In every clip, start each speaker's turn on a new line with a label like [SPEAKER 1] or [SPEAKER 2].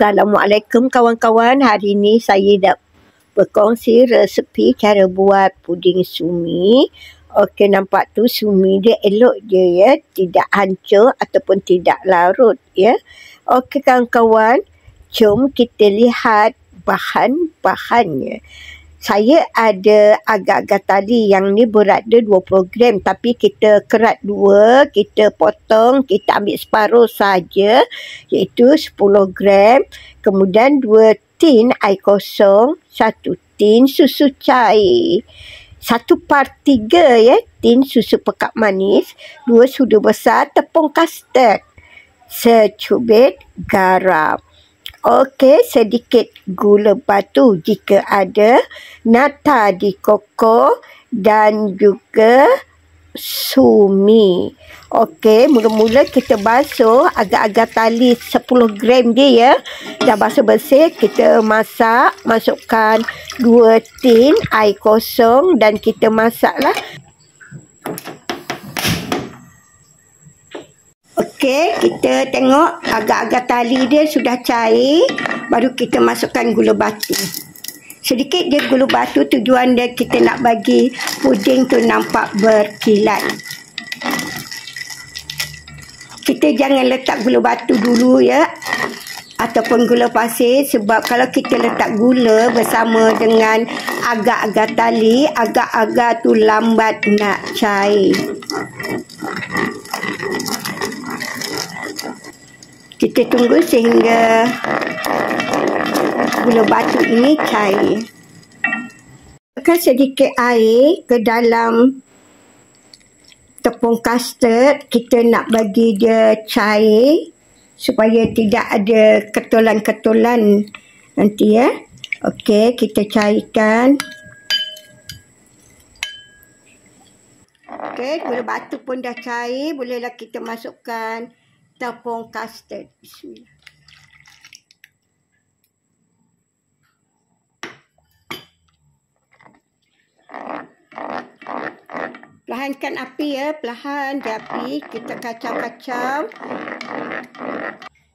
[SPEAKER 1] Assalamualaikum kawan-kawan. Hari ini saya nak berkongsi resepi cara buat puding sumi. Okey, nampak tu sumi dia elok je ya, tidak hancur ataupun tidak larut ya. Okey kawan-kawan, jom kita lihat bahan-bahannya. Saya ada agak-agak tali, yang ni berat dia 20 gram. Tapi kita kerat dua, kita potong, kita ambil separuh saja, iaitu 10 gram. Kemudian 2 tin air kosong, 1 tin susu cair, 1/3 ya, tin susu pekat manis, 2 sudu besar tepung kastard, secubit garam. Okey, sedikit gula batu jika ada, nata de coco dan juga sumi. Okey, mula-mula kita basuh agak-agak tali 10 gram dia ya. Dah basuh bersih, kita masak, masukkan 2 tin air kosong dan kita masaklah. Okey, kita tengok agak-agak tali dia sudah cair, baru kita masukkan gula batu. Sedikit je gula batu, tujuan dia kita nak bagi puding tu nampak berkilat. Kita jangan letak gula batu dulu ya, ataupun gula pasir, sebab kalau kita letak gula bersama dengan agak-agak tali, agak-agak tu lambat nak cair. Kita tunggu sehingga gula batu ini cair. Masukkan sedikit air ke dalam tepung kastard. Kita nak bagi dia cair supaya tidak ada ketulan-ketulan nanti ya. Okey, kita cairkan. Okey, gula batu pun dah cair. Bolehlah kita masukkan tepung kastard. Bismillah. Perlahankan api ya, perlahan je api. Kita kacau-kacau.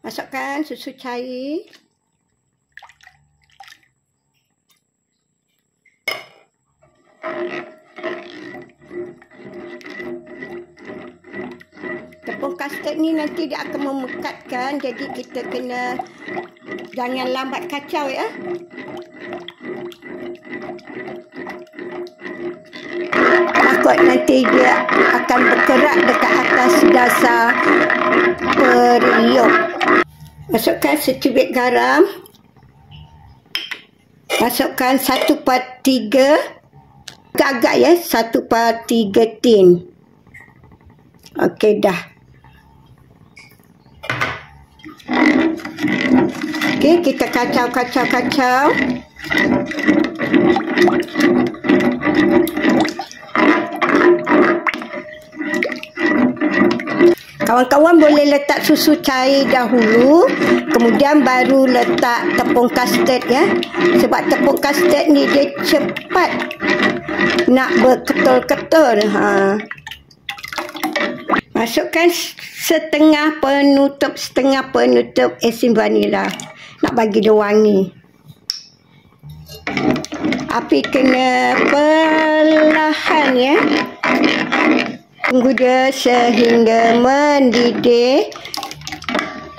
[SPEAKER 1] Masukkan susu cair. Tepung kastard ni nanti dia akan memekatkan, jadi kita kena jangan lambat kacau ya. Takut nanti dia akan berkerak dekat atas dasar periuk. Masukkan secubit garam. Masukkan 1/3, agak-agak ya, 1/3 tin. Okey dah. Okey, kita kacau-kacau-kacau. Kawan-kawan boleh letak susu cair dahulu, kemudian baru letak tepung kastard ya. Sebab tepung kastard ni dia cepat nak berketul-ketul. Masukkan setengah penutup asin vanila. Nak bagi dia wangi. Api kena perlahan ya. Tunggu dia sehingga mendidih.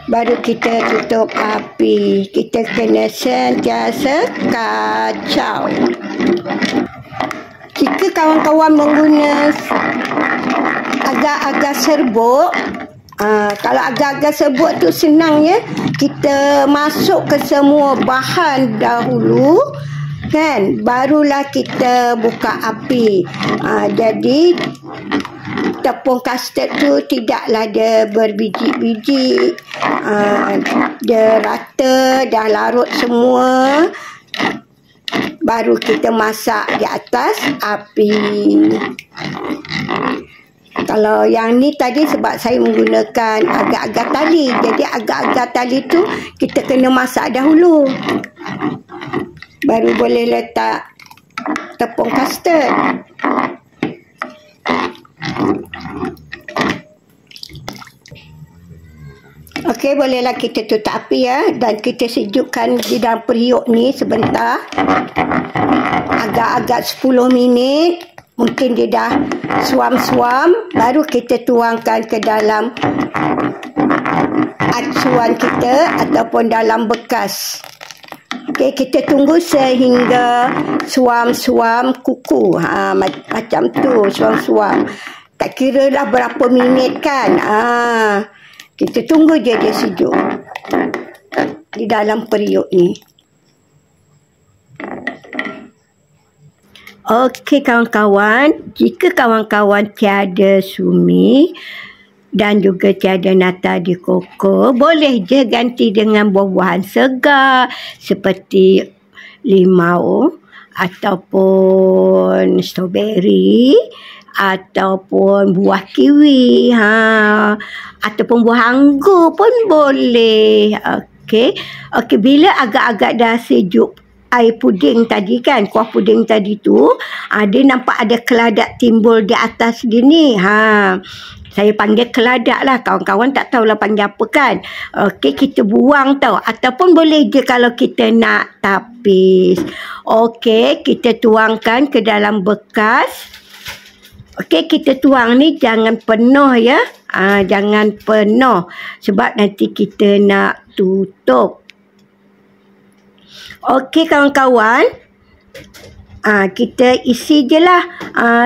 [SPEAKER 1] Baru kita tutup api. Kita kena sentiasa kacau. Jika kawan-kawan mengguna agak-agak serbuk, kalau agak-agak serbuk tu senang ya. Kita masuk ke semua bahan dahulu kan, barulah kita buka api. Jadi tepung kastard tu tidaklah dia berbiji-biji, dia rata, dah larut semua. Baru kita masak di atas api. Kalau yang ni tadi sebab saya menggunakan agak-agak tali, jadi agak-agak tali tu kita kena masak dahulu, baru boleh letak tepung kastard. Okey, bolehlah kita tutup api ya. Dan kita sejukkan di dalam periuk ni sebentar. Agak-agak 10 minit. Mungkin dia dah suam-suam. Baru kita tuangkan ke dalam acuan kita ataupun dalam bekas. Okey, kita tunggu sehingga suam-suam kuku. Macam tu, suam-suam. Tak kira dah berapa minit kan. Kita tunggu je dia sejuk di dalam periuk ni. Okey kawan-kawan, jika kawan-kawan tiada sumi dan juga tiada nata de coco, boleh je ganti dengan buah-buahan segar seperti limau ataupun strawberry ataupun buah kiwi, ataupun buah anggur pun boleh. Okey, bila agak-agak dah sejuk air puding tadi kan, kuah puding tadi tu, dia nampak ada keladak timbul di atas dia ni. Saya panggil keladak lah. Kawan-kawan tak tahulah panggil apa kan. Okey, kita buang tau. Ataupun boleh je kalau kita nak tapis. Okey, kita tuangkan ke dalam bekas. Okey, kita tuang ni jangan penuh ya. Jangan penuh. Sebab nanti kita nak tutup. Okey kawan-kawan. Kita isi je lah.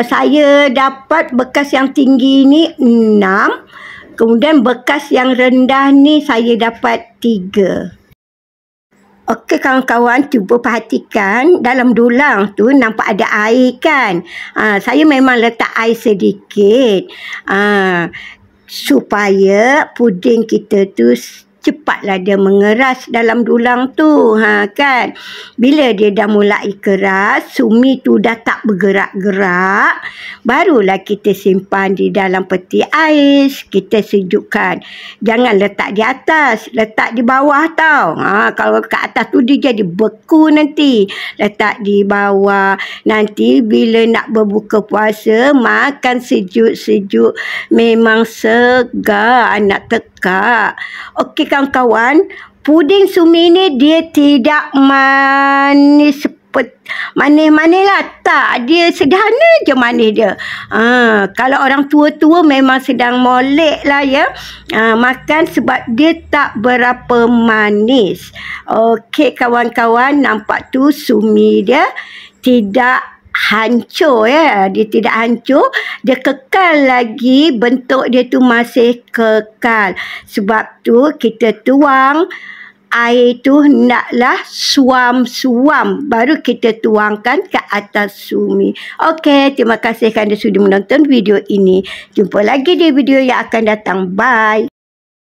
[SPEAKER 1] Saya dapat bekas yang tinggi ni 6. Kemudian bekas yang rendah ni saya dapat 3. Okey kawan-kawan, cuba perhatikan dalam dulang tu nampak ada air kan. Saya memang letak air sedikit. Supaya puding kita tu cepatlah dia mengeras dalam dulang tu, kan. Bila dia dah mulai keras, sumi tu dah tak bergerak-gerak, barulah kita simpan di dalam peti ais, kita sejukkan. Jangan letak di atas, letak di bawah tau. Kalau kat atas tu dia jadi beku nanti. Letak di bawah. Nanti bila nak berbuka puasa, makan sejuk-sejuk, memang segar, nak tekak. Okey kawan-kawan, puding sumi ni dia tidak manis manis-manis lah. Tak, dia sederhana je manis dia. Kalau orang tua-tua memang sedang molek lah ya. Makan sebab dia tak berapa manis. Okey kawan-kawan, nampak tu sumi dia tidak hancur ya. Dia tidak hancur, dia kekal lagi, bentuk dia tu masih kekal. Sebab tu kita tuang air tu naklah suam-suam, baru kita tuangkan ke atas sumi. Okey, terima kasih kerana sudah menonton video ini. Jumpa lagi di video yang akan datang. Bye.